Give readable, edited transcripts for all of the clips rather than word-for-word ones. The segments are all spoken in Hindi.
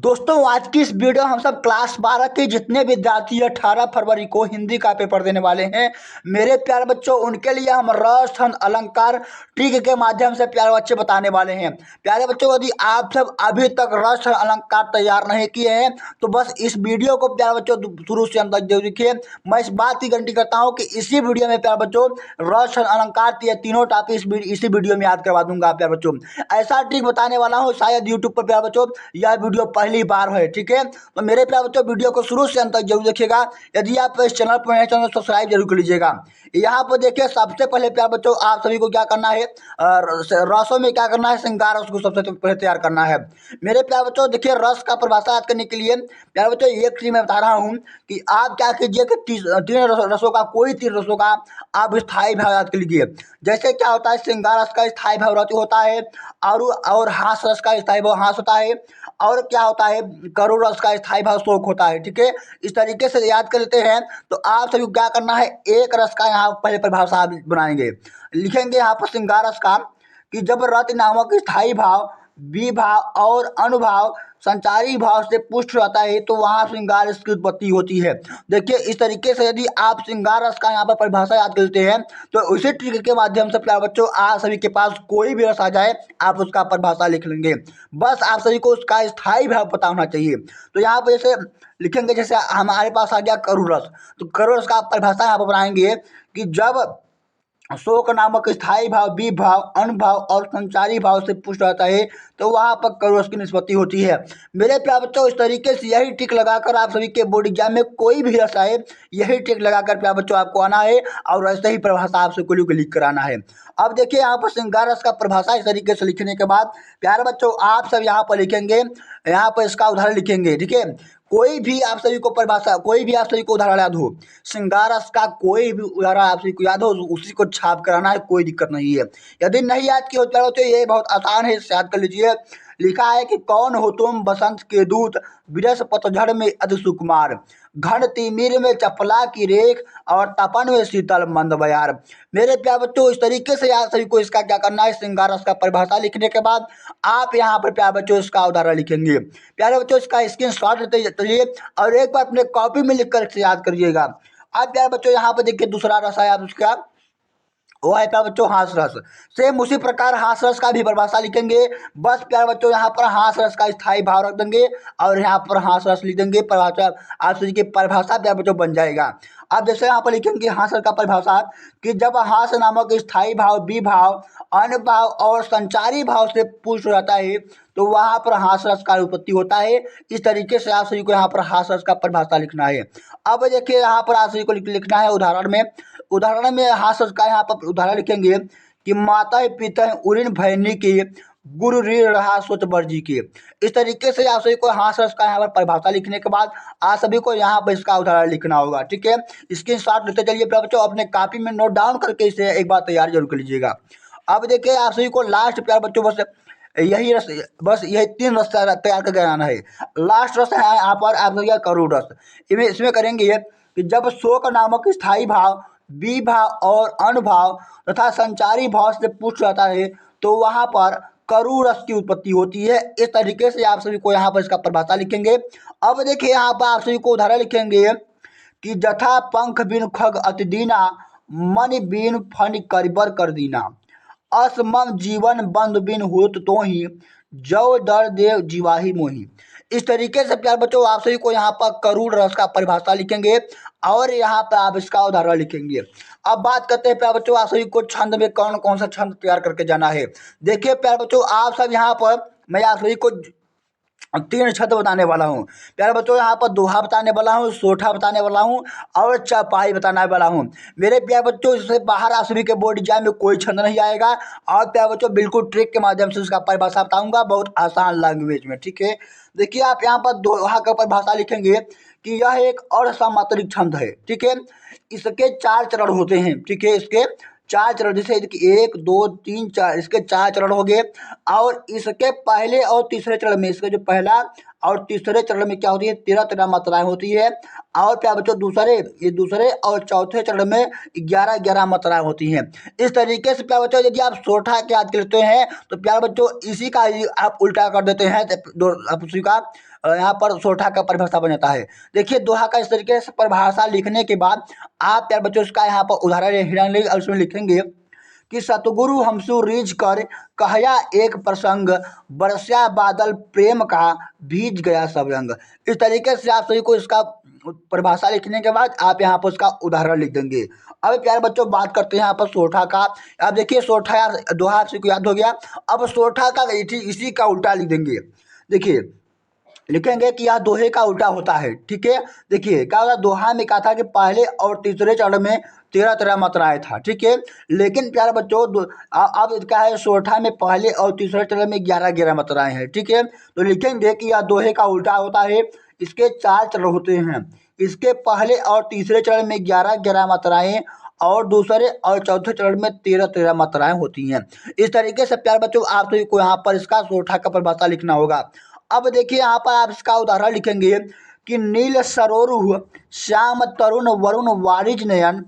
दोस्तों आज की इस वीडियो हम सब क्लास 12 के जितने विद्यार्थी 18 फरवरी को हिंदी का पेपर देने वाले हैं मेरे प्यारे बच्चों, उनके लिए हम रस छंद अलंकार ट्रिक के माध्यम से प्यारे बच्चे बताने वाले हैं। प्यारे बच्चों, यदि आप सब अभी तक रस छंद अलंकार तैयार नहीं किए हैं तो बस इस वीडियो को प्यारे बच्चों शुरू से अंत तक जरूर देखिए। मैं इस बात की गारंटी करता हूँ कि इसी वीडियो में प्यारे बच्चों रस छंद अलंकार ये तीनों टॉपिक इसी वीडियो में याद करवा दूंगा। प्यारे बच्चों ऐसा ट्रिक बताने वाला हूँ, शायद यूट्यूब पर प्यारे बच्चों यह वीडियो पहली बार है। ठीक है, तो मेरे प्यारे बच्चों वीडियो को शुरू से अंत तक जरूर देखिएगा। यदि आप इस चैनल पर नए चैनल सब्सक्राइब जरूर कर लीजिएगा। यहाँ पर देखिए, सबसे पहले प्यारे बच्चों आप सभी को क्या करना है, रसों में क्या करना है, श्रृंगार रस को सबसे पहले तैयार करना है। मेरे प्यारे बच्चों देखिए, रस का परिभाषा याद करने के लिए प्यारे बच्चों एक चीज मैं बता रहा हूँ कि आप क्या कीजिए कि तीन रसों का कोई तीन रसों का आप स्थायी भाव याद कर लीजिए। जैसे क्या होता है, श्रृंगार रस का स्थायी भाव होता है, और हास रस का स्थायी भाव हास होता है, और क्या होता है, करुण रस का स्थायी भाव शोक होता है। ठीक है, इस तरीके से याद कर लेते हैं। तो आप सभी को क्या करना है, एक रस का यहाँ पहले परिभाषा आप बनाएंगे, लिखेंगे यहाँ पर श्रृंगार रस का कि जब रत नामक स्थायी भाव विभाव और अनुभाव संचारी भाव से पुष्ट रहता है तो वहाँ श्रृंगार रस की उत्पत्ति होती है। देखिए, इस तरीके से यदि आप श्रृंगार रस का यहाँ पर परिभाषा याद करते हैं तो उसी ट्रिक के माध्यम से प्यारे बच्चों आप सभी के पास कोई भी रस आ जाए आप उसका परिभाषा लिख लेंगे। बस आप सभी को उसका स्थायी भाव पता होना चाहिए। तो यहाँ पर जैसे लिखेंगे, जैसे हमारे पास आ गया करुण रस, तो करुण रस का परिभाषा यहाँ पर बनाएंगे कि जब शोक नामक स्थायी भाव विभाव अनुभाव और संचारी भाव से पुष्ट रहता है तो वहाँ पर करुण रस की निष्पत्ति होती है। मेरे प्यारे बच्चों, इस तरीके से यही ट्रिक लगाकर आप सभी के बोर्ड एग्जाम में कोई भी रस आए, यही ट्रिक लगाकर प्यारे बच्चों आपको आना है और ऐसे ही परिभाषा आप सबको लिख कर आना है। अब देखिए, यहाँ पर श्रृंगार रस का परिभाषा इस तरीके से लिखने के बाद प्यारे बच्चों आप सब यहाँ पर लिखेंगे, यहाँ पर इसका उदाहरण लिखेंगे। ठीक है, कोई भी आप सभी को परिभाषा, कोई भी आप सभी को उदाहरण याद हो, श्रृंगार रस का कोई भी उदाहरण आप सभी को याद हो उसी को छाप कराना है, कोई दिक्कत नहीं है। यदि नहीं याद किया हो तो ये बहुत आसान है, याद कर लीजिए। लिखा है कि कौन हो तुम बसंत के दूत, विरस पतझड़ में अति सुकुमार, घन तिमिर में चपला की रेख और तपन में शीतल मंद बयार। मेरे प्यारे बच्चों, इस तरीके से आप सभी को इसका क्या करना है, श्रृंगार रस का परिभाषा लिखने के बाद आप यहाँ पर प्यारे बच्चों इसका उदाहरण लिखेंगे। प्यारे बच्चों इसका स्क्रीनशॉट लेते चलिए और एक बार अपने कॉपी में लिख कर याद करिएगा। अब प्यारे बच्चों यहाँ पर देखिए दूसरा रस है, आप उसका वो है प्यारे बच्चों हास रस। सेम उसी प्रकार हास रस का भी परिभाषा लिखेंगे। बस प्यारे बच्चों यहाँ पर हास रस का स्थायी भाव रख देंगे और यहाँ पर हास रस लिख देंगे। परिभाषा आप सभी की परिभाषा प्यारे बच्चों बन जाएगा। अब जैसे यहाँ पर लिखेंगे हास रस का परिभाषा कि जब हास नामक स्थायी भाव विभाव अनुभाव और संचारी भाव से पुष्ट रहता है तो वहाँ पर हास रस का उत्पत्ति होता है। इस तरीके से आप सभी को यहाँ पर हास रस का परिभाषा लिखना है। अब देखिए, यहाँ पर आप सभी को लिखना है उदाहरण में हास रस का यहाँ पर उदाहरण लिखेंगे कि माता पिता उरिन भैनी के गुरु ऋण रहा सोच वर्जी के। इस तरीके से आप सभी को हास रस का यहाँ पर परिभाषा लिखने के बाद आप सभी को यहाँ पर इसका उदाहरण लिखना होगा। ठीक है, स्क्रीनशॉट लेते चलिए बच्चों, अपने कॉपी में नोट डाउन करके इसे एक बार तैयार जरूर कर लीजिएगा। अब देखिए, आप सभी को लास्ट प्यारे बच्चों बस यही तीन रस तैयार करके आना है। लास्ट रस है यहाँ पर आप सभी का करुण रस। इसमें करेंगे कि जब शोक नामक स्थायी भाव विभाव और अनुभाव तथा संचारी भाव से पुष्ट रहता है तो वहाँ पर करुण रस की उत्पत्ति होती है। इस तरीके से आप सभी को यहाँ पर इसका परिभाषा लिखेंगे। अब देखिए, यहाँ पर आप सभी को उदाहरण लिखेंगे कि जथा पंख बिन खग अति दीना, मन बिन फन करिबर कर दीना, असमम जीवन बंद बिन होत तो ही, जव दर देव जीवाही मोही। इस तरीके से प्यारे बच्चों आप सभी को यहाँ पर करुण रस का परिभाषा लिखेंगे और यहाँ पर आप इसका उदाहरण लिखेंगे। अब बात करते हैं प्यारे बच्चों आप सभी को छंद में कौन कौन सा छंद तैयार करके जाना है। देखिए प्यारे बच्चों, आप सब यहाँ पर मैं आप सभी को तीन छंद बताने वाला हूँ। प्यारे बच्चों, यहाँ पर दोहा बताने वाला हूँ, सोठा बताने वाला हूँ और चौपाई बताने वाला हूँ। मेरे प्यारे बच्चों, इससे बाहर आप सभी के बोर्ड एग्जाम में कोई छंद नहीं आएगा और प्यारे बच्चों बिल्कुल ट्रिक के माध्यम से उसका परिभाषा बताऊंगा, बहुत आसान लैंग्वेज में। ठीक है, देखिए आप यहाँ पर दोहा का परिभाषा लिखेंगे कि यह एक और सामात्रिक छंद है। ठीक है, इसके चार चरण होते हैं। ठीक है, इसके चार चरण, जैसे एक दो तीन चार, इसके चार चरण हो गए और इसके पहले और तीसरे चरण में, इसके जो पहला और तीसरे चरण में क्या होती है, 13 मात्राएं होती है और प्यारे बच्चों दूसरे और चौथे चरण में 11 मात्राएं होती हैं। इस तरीके से प्यारे बच्चों यदि आप सोठा के याद करते हैं तो प्यारे बच्चों इसी का आप उल्टा कर देते हैं, आप उसी का यहाँ पर सोठा का परिभाषा बन जाता है। देखिए दोहा का इस तरीके से परिभाषा लिखने के बाद आप प्यारे बच्चों इसका यहाँ पर उदाहरण लेंगे और उसमें लिखेंगे कि सतगुरु हमसु रीझ कर कहया एक प्रसंग, बरस्या बादल प्रेम का भीज गया सब रंग। इस तरीके से आप सभी को इसका परिभाषा लिखने के बाद आप यहाँ पर उसका उदाहरण लिख देंगे। अब प्यारे बच्चों बात करते हैं यहाँ पर सोठा का। अब देखिए सोठा या दोहा आप सभी को याद हो गया। अब सोठा का इसी का उल्टा लिख देंगे। देखिए लिखेंगे कि यह दोहे का उल्टा होता है। ठीक है, देखिए क्या होता है, दोहा में कहा था कि पहले और तीसरे चरण में 13 मात्राएं था। ठीक है, लेकिन प्यारे बच्चों अब क्या है, सोठा में पहले और तीसरे चरण में 11 मात्राएं हैं। ठीक है, तो लिखेंगे कि यह दोहे का उल्टा होता है। इसके 4 चरण होते हैं। इसके पहले और तीसरे चरण में 11 मात्राएं और दूसरे और चौथे चरण में 13 मात्राएं होती हैं। इस तरीके से प्यारे बच्चों आप सभी को यहाँ पर इसका सोठा का परिभाषा लिखना होगा। अब देखिए यहाँ पर आप इसका उदाहरण लिखेंगे कि नील सरोरुह श्याम तरुण वरुण वारिज नयन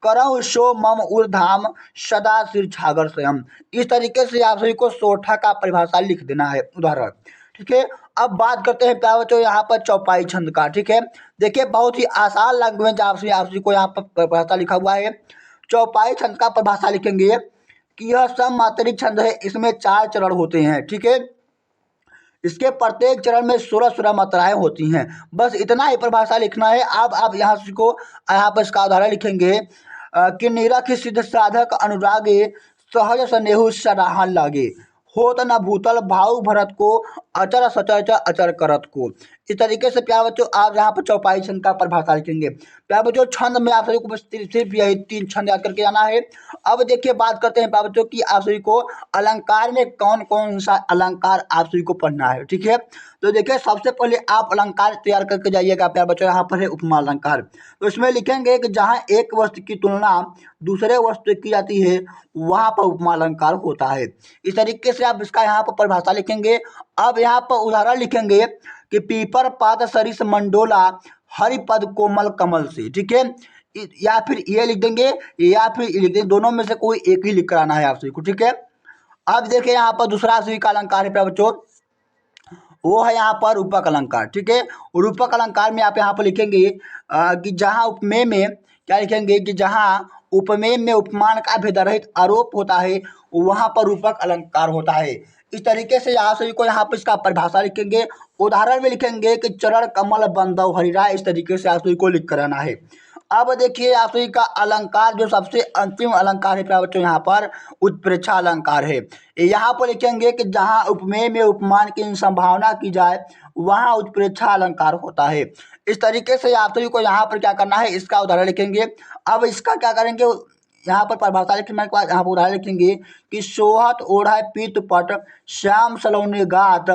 करहु शो मम उर्धाम सदा सिर छागर स्वयं। इस तरीके से आप सभी को सोठा का परिभाषा लिख देना है, उदाहरण। ठीक है, अब बात करते हैं प्यारे बच्चों यहाँ पर चौपाई छंद का। ठीक है, देखिए बहुत ही आसान लैंग्वेज आप सभी को यहाँ पर परिभाषा लिखा हुआ है। चौपाई छंद का परिभाषा लिखेंगे कि यह सममात्रिक छंद है। इसमें 4 चरण होते हैं। ठीक है, इसके प्रत्येक चरण में 16 मात्राएं होती हैं। बस इतना ही परिभाषा लिखना है। अब आप यहाँ पर इसका उदाहरण लिखेंगे कि निरख सिद्ध साधक अनुरागे सहज स्नेहु सराहन लागे होत न भूतल भाव भरत को अचर सचर अचर करत को। इस तरीके से प्यारे बच्चों आप यहाँ पर चौपाई छंद का परिभाषा लिखेंगे। प्यारे बच्चों छंद में आप सभी को बस सिर्फ यही 3 छंद याद करके आना है। अब देखिए बात करते हैं प्यारे बच्चों की आप सभी को अलंकार में कौन कौन सा अलंकार आप सभी को पढ़ना है। ठीक है, तो देखिए सबसे पहले आप अलंकार तैयार करके जाइएगा। प्यारे बच्चों यहाँ पर है उपमा अलंकार। तो इसमें लिखेंगे कि जहाँ एक वस्तु की तुलना दूसरे वस्तु की जाती है वहाँ पर उपमा अलंकार होता है। इस तरीके से आप इसका यहाँ पर परिभाषा लिखेंगे। अब यहाँ पर उदाहरण लिखेंगे कि पीपर पात सरिस मंडोला हरिपद कोमल कमल से। ठीक है, या फिर ये लिख देंगे या फिर ये लिख देंगे, दोनों में से कोई एक ही लिख कर आना है आप सभी को। ठीक है, अब देखिए यहाँ पर दूसरा सभी का अलंकार है प्यारे बच्चों, वो है यहाँ पर रूपक अलंकार। ठीक है, रूपक अलंकार में आप यहाँ पर लिखेंगे कि जहाँ उपमेय में क्या लिखेंगे कि जहाँ उपमेय में उपमान का भेदरहित आरोप होता है वहाँ पर रूपक अलंकार होता है। इस तरीके से आप सभी को यहाँ पर इसका परिभाषा लिखेंगे। उदाहरण में लिखेंगे कि चरण कमल बंदव हरिराय। इस तरीके से आप सभी को लिख कर आना है। अब देखिए आप सभी का अलंकार जो सबसे अंतिम अलंकार है प्यारे बच्चों यहाँ पर उत्प्रेक्षा अलंकार है। यहाँ पर लिखेंगे कि जहाँ उपमेय में उपमान की संभावना की जाए वहाँ उत्प्रेक्षा अलंकार होता है। इस तरीके से आप सभी को यहाँ पर क्या करना है, इसका उदाहरण लिखेंगे। अब इसका क्या करेंगे, यहाँ पर परिभाषा लिखने के बाद यहाँ पर उदाहरण लिखेंगे कि सोहत ओढ़ा पीत पट श्याम सलौने गात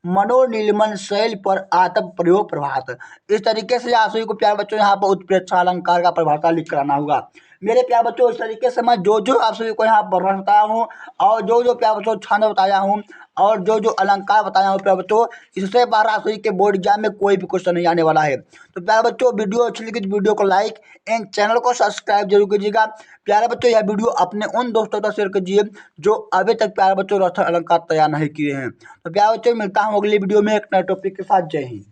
मनोनीलमन शैल पर आतप प्रयोग प्रभात। इस तरीके से आप सभी को प्यारे बच्चों यहाँ पर उत्प्रेक्षा अलंकार का परिभाषा लिख कर आना होगा। मेरे प्यारे बच्चों इस तरीके से मैं जो आप सभी को यहाँ पर रस बताया हूँ और जो प्यारे बच्चों छंद बताया हूँ और जो अलंकार बताया हूँ प्यारे बच्चों, इससे बाहर आप सभी के बोर्ड एग्जाम में कोई भी क्वेश्चन नहीं आने वाला है। तो प्यारे बच्चों वीडियो अच्छी लगी तो वीडियो को लाइक एंड चैनल को सब्सक्राइब जरूर कीजिएगा। प्यारे बच्चों यह वीडियो अपने उन दोस्तों तक शेयर कीजिए जो अभी तक प्यारे बच्चों रस अलंकार तैयार नहीं किए हैं। तो प्यारे बच्चों मिलता हूँ अगली वीडियो में एक नए टॉपिक के साथ। जय हिंद।